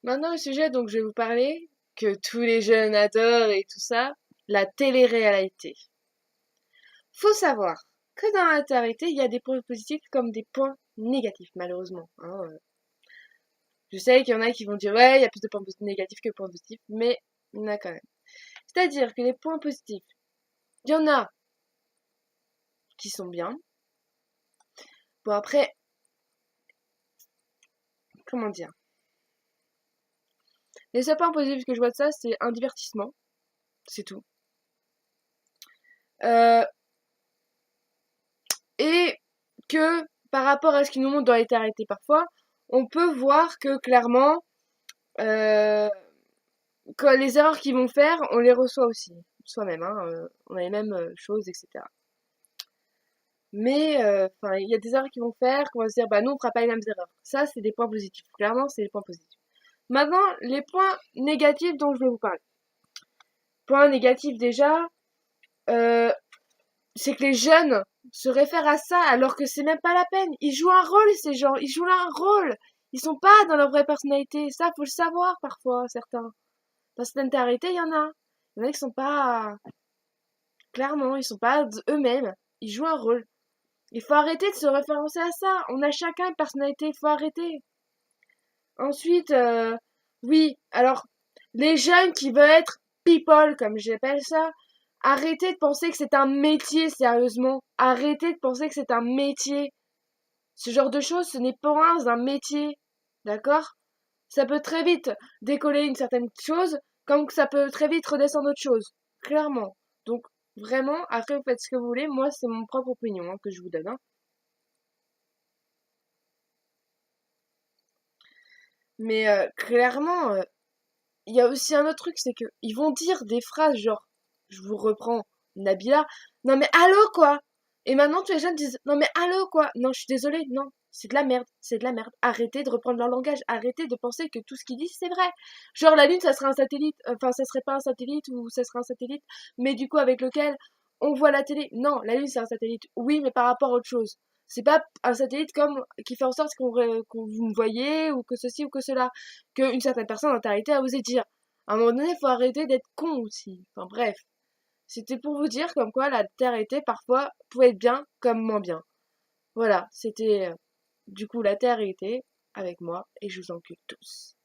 Maintenant, le sujet dont je vais vous parler, que tous les jeunes adorent et tout ça, la télé-réalité. Faut savoir que dans la télé-réalité, il y a des points positifs comme des points négatifs, malheureusement, hein. Je sais qu'il y en a qui vont dire, ouais, il y a plus de points négatifs que de points positifs, mais il y en a quand même. C'est-à-dire que les points positifs, il y en a qui sont bien. Bon, après, comment dire? Les seuls points positifs que je vois de ça, c'est un divertissement, c'est tout. Euh, et que par rapport à ce qu'ils nous montrent dans les TRT parfois, on peut voir que clairement, euh, que les erreurs qu'ils vont faire, on les reçoit aussi, soi-même, hein, on a les mêmes choses, etc. Mais enfin, il y a des erreurs qu'ils vont faire, qu'on va se dire, bah nous on fera pas les mêmes erreurs. Ça, c'est des points positifs. Clairement, c'est des points positifs. Maintenant, les points négatifs dont je vais vous parler. Point négatif déjà, euh, c'est que les jeunes se réfèrent à ça alors que c'est même pas la peine. Ils jouent un rôle, ces gens. Ils jouent là un rôle. Ils sont pas dans leur vraie personnalité. Ça, faut le savoir parfois, certains. Dans certaines réalités, il y en a. Il y en a qui sont pas, clairement, ils sont pas eux-mêmes. Ils jouent un rôle. Il faut arrêter de se référencer à ça. On a chacun une personnalité. Il faut arrêter. Ensuite, oui, alors, les jeunes qui veulent être people, comme j'appelle ça, arrêtez de penser que c'est un métier, sérieusement. Arrêtez de penser que c'est un métier. Ce genre de choses, ce n'est pas un métier. D'accord? Ça peut très vite décoller une certaine chose, comme que ça peut très vite redescendre autre chose. Clairement. Donc, vraiment, après, vous faites ce que vous voulez. Moi, c'est mon propre opinion, hein, que je vous donne, hein. Mais clairement, il y a aussi un autre truc, c'est que ils vont dire des phrases genre, je vous reprends Nabila, non mais allô quoi? Et maintenant tous les jeunes disent, non mais allô quoi? Non, je suis désolée, non, c'est de la merde, c'est de la merde. Arrêtez de reprendre leur langage, arrêtez de penser que tout ce qu'ils disent c'est vrai. Genre la Lune, ça serait un satellite, enfin ça serait pas un satellite ou ça serait un satellite, mais du coup avec lequel on voit la télé. Non, la Lune c'est un satellite, oui, mais par rapport à autre chose. C'est pas un satellite comme qui fait en sorte qu'on vous me voyez ou que ceci ou que cela, qu'une certaine personne en réalité a osé dire. À un moment donné, faut arrêter d'être con aussi. Enfin bref, c'était pour vous dire comme quoi la Terre était parfois pouvait être bien comme moins bien. Voilà, c'était du coup la Terre était avec moi et je vous encule tous.